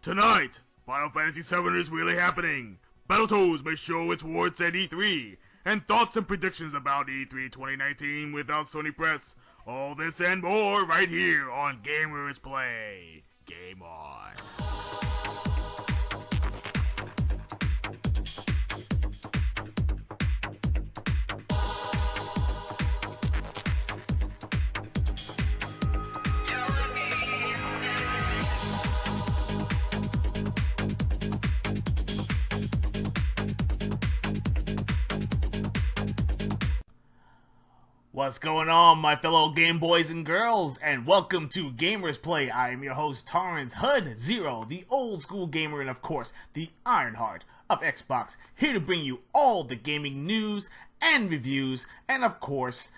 Tonight, Final Fantasy VII is really happening. Battletoads may show its warts at E3, and thoughts and predictions about E3 2019 without Sony Press. All this and more right here on Gamers Play. Game on. What's going on, my fellow Game Boys and girls, and welcome to Gamers Play. I am your host, Torrance Hood Zero, the old school gamer, and of course, the Ironheart of Xbox, here to bring you all the gaming news and reviews, and of course,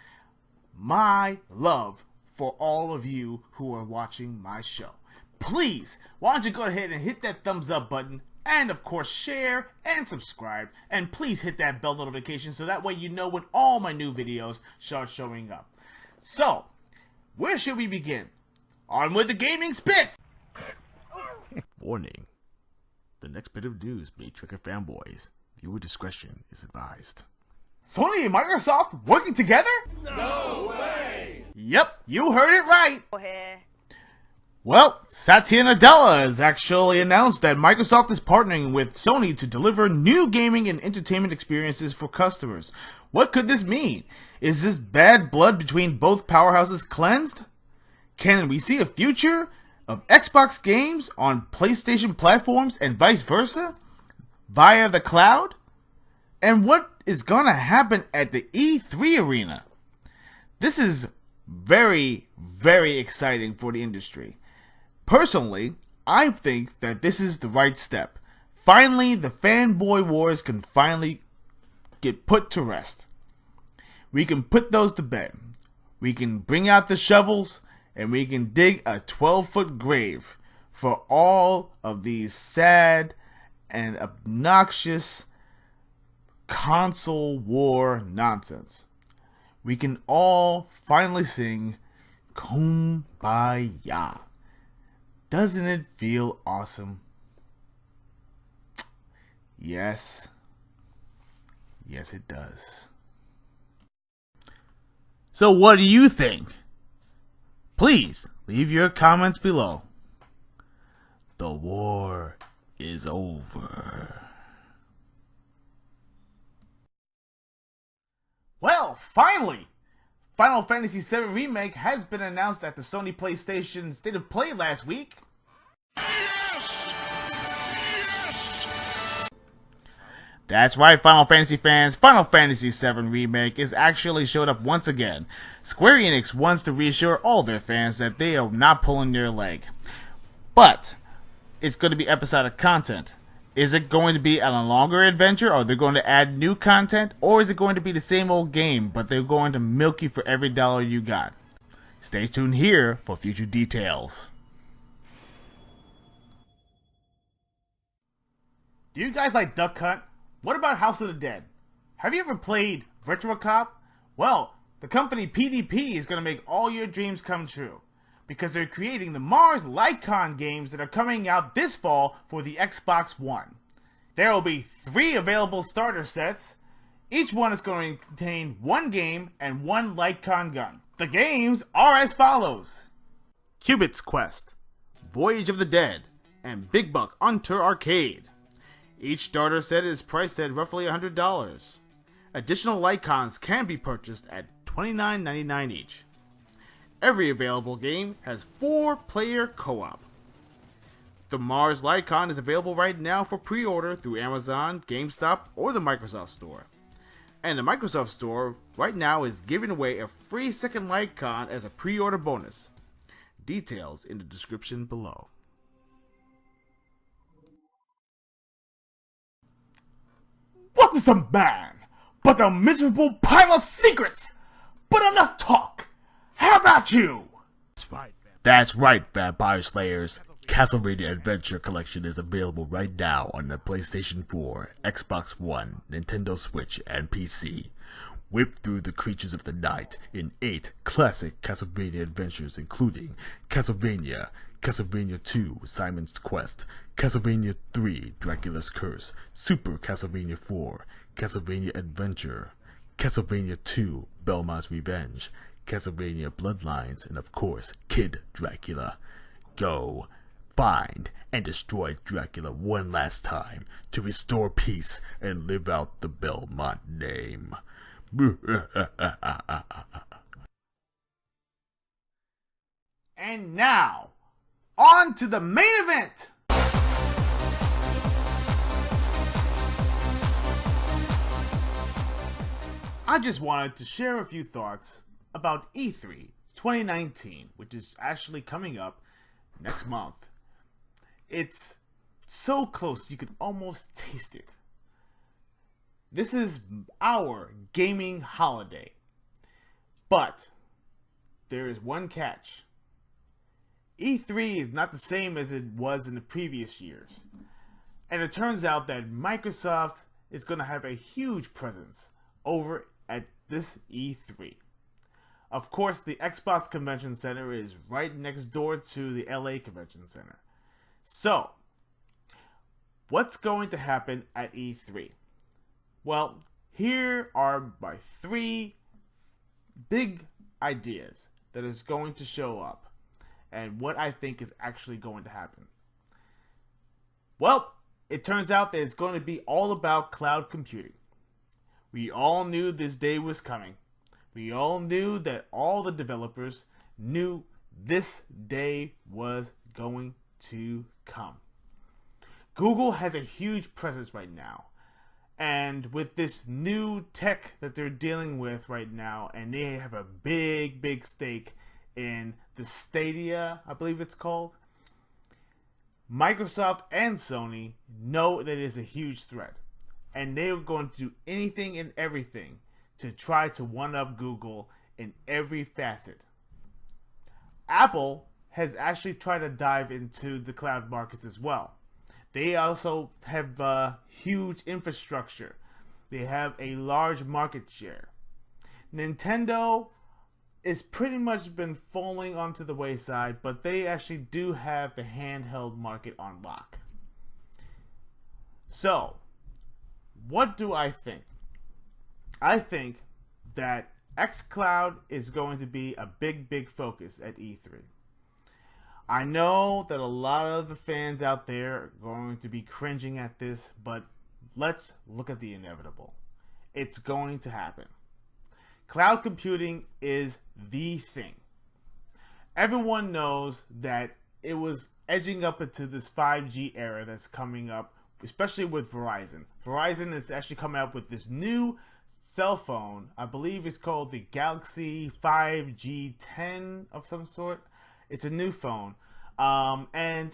my love for all of you who are watching my show. Please, why don't you go ahead and hit that thumbs up button, and of course share and subscribe, and please hit that bell notification so that way you know when all my new videos start showing up. So, where should we begin? On with the gaming spit! Warning. The next bit of news may trigger fanboys. Viewer discretion is advised. Sony and Microsoft working together? No way! Yep, you heard it right! Well, Satya Nadella has actually announced that Microsoft is partnering with Sony to deliver new gaming and entertainment experiences for customers. What could this mean? Is this bad blood between both powerhouses cleansed? Can we see a future of Xbox games on PlayStation platforms and vice versa? Via the cloud? And what is gonna happen at the E3 arena? This is very, very exciting for the industry. Personally, I think that this is the right step. Finally, the fanboy wars can finally get put to rest. We can put those to bed. We can bring out the shovels, and we can dig a 12-foot grave for all of these sad and obnoxious console war nonsense. We can all finally sing Kumbaya. Doesn't it feel awesome? Yes. Yes, it does. So what do you think? Please leave your comments below. The war is over. Well, finally! Final Fantasy VII Remake has been announced at the Sony PlayStation State of Play last week. Yes! Yes! That's right, Final Fantasy fans. Final Fantasy VII Remake is actually showed up once again. Square Enix wants to reassure all their fans that they are not pulling their leg. But it's going to be episodic content. Is it going to be a longer adventure, or are they going to add new content, or is it going to be the same old game, but they're going to milk you for every dollar you got? Stay tuned here for future details. Do you guys like Duck Hunt? What about House of the Dead? Have you ever played Virtua Cop? Well, the company PDP is going to make all your dreams come true, because they're creating the Mars LightCon games that are coming out this fall for the Xbox One. There will be 3 available starter sets. Each one is going to contain 1 game and 1 LightCon gun. The games are as follows: Cubit's Quest, Voyage of the Dead, and Big Buck Unter Arcade. Each starter set is priced at roughly $100. Additional LightCons can be purchased at $29.99 each. Every available game has 4-player co-op. The Mars LightCon is available right now for pre-order through Amazon, GameStop, or the Microsoft Store. And the Microsoft Store right now is giving away a free second LightCon as a pre-order bonus. Details in the description below. What is a man but a miserable pile of secrets? But enough talk! How about you? That's right, Vampire Slayers. Castlevania Adventure Collection is available right now on the PlayStation 4, Xbox One, Nintendo Switch, and PC. Whip through the creatures of the night in 8 classic Castlevania adventures, including Castlevania Castlevania 2, Simon's Quest, Castlevania 3, Dracula's Curse, Super Castlevania 4, Castlevania Adventure, Castlevania 2, Belmont's Revenge, Castlevania Bloodlines, and of course, Kid Dracula. Go find and destroy Dracula one last time to restore peace and live out the Belmont name. And now, on to the main event! I just wanted to share a few thoughts about E3 2019, which is actually coming up next month. It's so close you can almost taste it. This is our gaming holiday. But there is one catch. E3 is not the same as it was in the previous years. And it turns out that Microsoft is going to have a huge presence over at this E3. Of course, the Xbox Convention Center is right next door to the LA Convention Center. So, what's going to happen at E3? Well, here are my 3 big ideas that is going to show up and what I think is actually going to happen. Well, it turns out that it's going to be all about cloud computing. We all knew this day was coming. We all knew that all the developers knew this day was going to come. Google has a huge presence right now. And with this new tech that they're dealing with right now, and they have a big stake in the Stadia, I believe it's called, Microsoft and Sony know that it is a huge threat. And they're going to do anything and everything to try to one-up Google in every facet. Apple has actually tried to dive into the cloud markets as well. They also have huge infrastructure. They have a large market share. Nintendo is pretty much been falling onto the wayside, but they actually do have the handheld market on lock. So, what do I think? I think that xCloud is going to be a big focus at E3. I know that a lot of the fans out there are going to be cringing at this, but let's look at the inevitable. It's going to happen. Cloud computing is the thing. Everyone knows that it was edging up into this 5G era that's coming up, especially with Verizon. Verizon is actually coming up with this new cell phone. I believe it's called the Galaxy 5G 10 of some sort. It's a new phone. As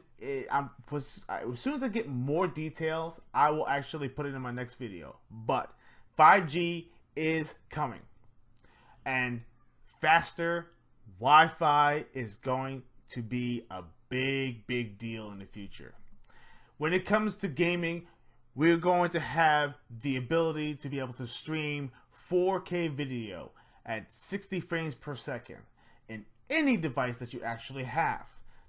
soon as I get more details, I will actually put it in my next video. But 5G is coming. And faster Wi-Fi is going to be a big deal in the future. When it comes to gaming, we're going to have the ability to be able to stream 4K video at 60 frames per second in any device that you actually have.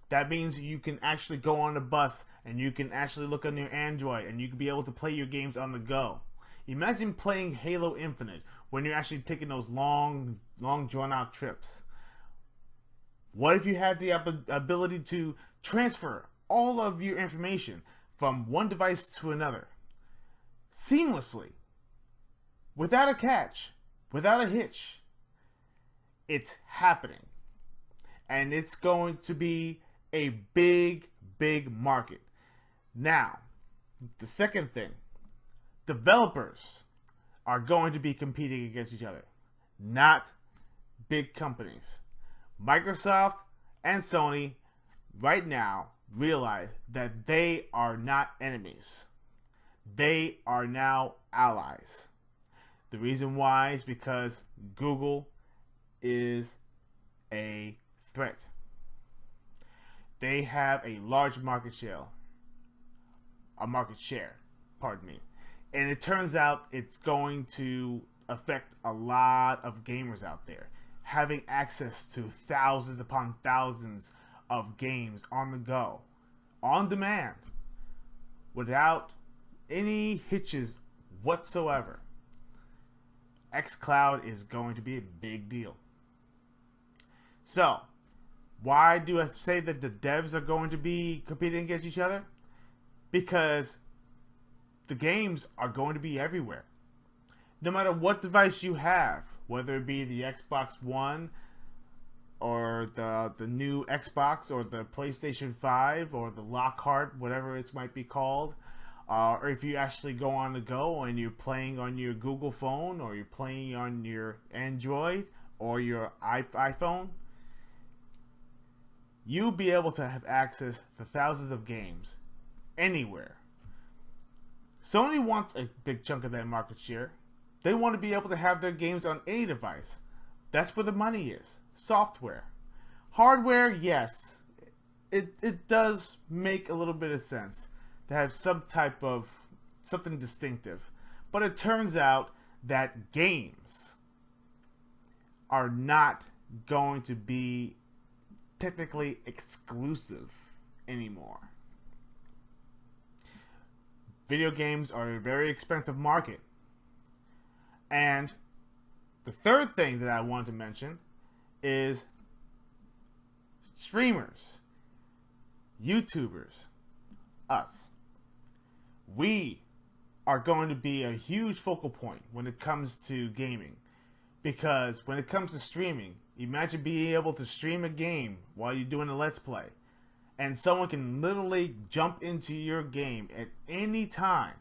That means you can actually go on a bus and you can actually look on your Android and you can be able to play your games on the go. Imagine playing Halo Infinite when you're actually taking those long drawn out trips. What if you had the ability to transfer all of your information from one device to another seamlessly, without a catch, without a hitch? It's happening. And it's going to be a big market. Now, the second thing, developers are going to be competing against each other, not big companies. Microsoft and Sony right now realize that they are not enemies. They are now allies. The reason why is because Google is a threat. They have a large market share, and it turns out it's going to affect a lot of gamers out there having access to thousands upon thousands of games on the go, on demand, without any hitches whatsoever. xCloud is going to be a big deal. So, why do I say that the devs are going to be competing against each other? Because the games are going to be everywhere. No matter what device you have, whether it be the Xbox One, or the new Xbox, or the PlayStation 5, or the Lockhart, whatever it might be called, or if you actually go on the go and you're playing on your Google phone, or you're playing on your Android, or your iPhone, you'll be able to have access to thousands of games anywhere. Sony wants a big chunk of that market share. They want to be able to have their games on any device. That's where the money is. Software. Hardware, yes. It does make a little bit of sense to have some type of something distinctive. But it turns out that games are not going to be technically exclusive anymore. Video games are a very expensive market. And the third thing that I want to mention is streamers, YouTubers, us. We are going to be a huge focal point when it comes to gaming. Because when it comes to streaming, imagine being able to stream a game while you're doing a Let's Play. And someone can literally jump into your game at any time.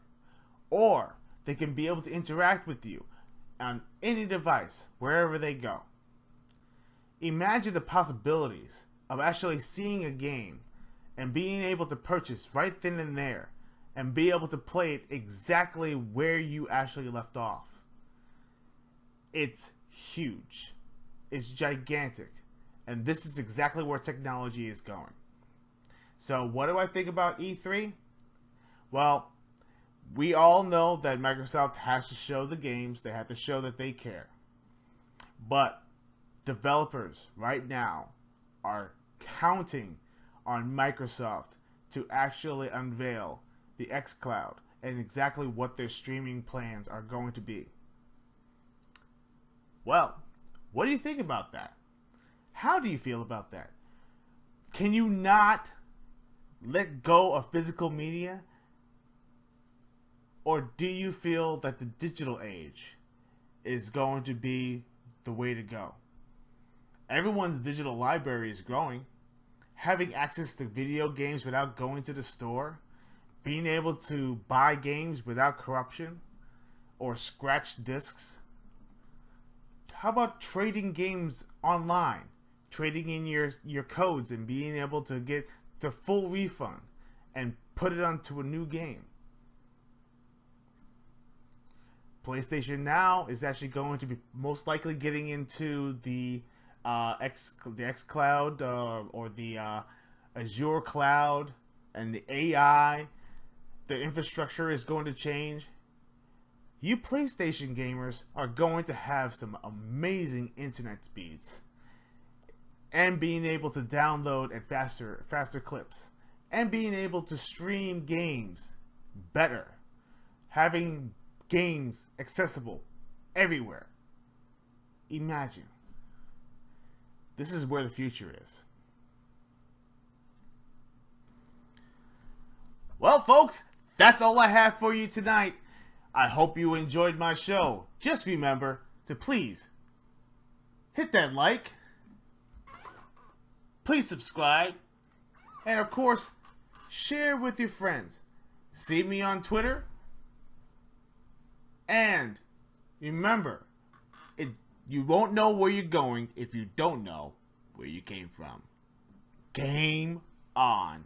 Or they can be able to interact with you on any device, wherever they go. Imagine the possibilities of actually seeing a game and being able to purchase right then and there and be able to play it exactly where you actually left off. It's huge. It's gigantic. And this is exactly where technology is going. So what do I think about E3? Well, we all know that Microsoft has to show the games. They have to show that they care. But developers right now are counting on Microsoft to actually unveil the xCloud and exactly what their streaming plans are going to be. Well, what do you think about that? How do you feel about that? Can you not let go of physical media? Or do you feel that the digital age is going to be the way to go? Everyone's digital library is growing. Having access to video games without going to the store, being able to buy games without corruption or scratched discs. How about trading games online? Trading in your codes and being able to get the full refund and put it onto a new game. PlayStation Now is actually going to be most likely getting into the xCloud or the Azure cloud and the AI. The infrastructure is going to change. You PlayStation gamers are going to have some amazing internet speeds and being able to download at faster clips and being able to stream games better, having games accessible everywhere. Imagine. This is where the future is. Well, folks, that's all I have for you tonight. I hope you enjoyed my show. Just remember to please hit that like, please subscribe, and of course, share with your friends. See me on Twitter. And remember, you won't know where you're going if you don't know where you came from. Game on.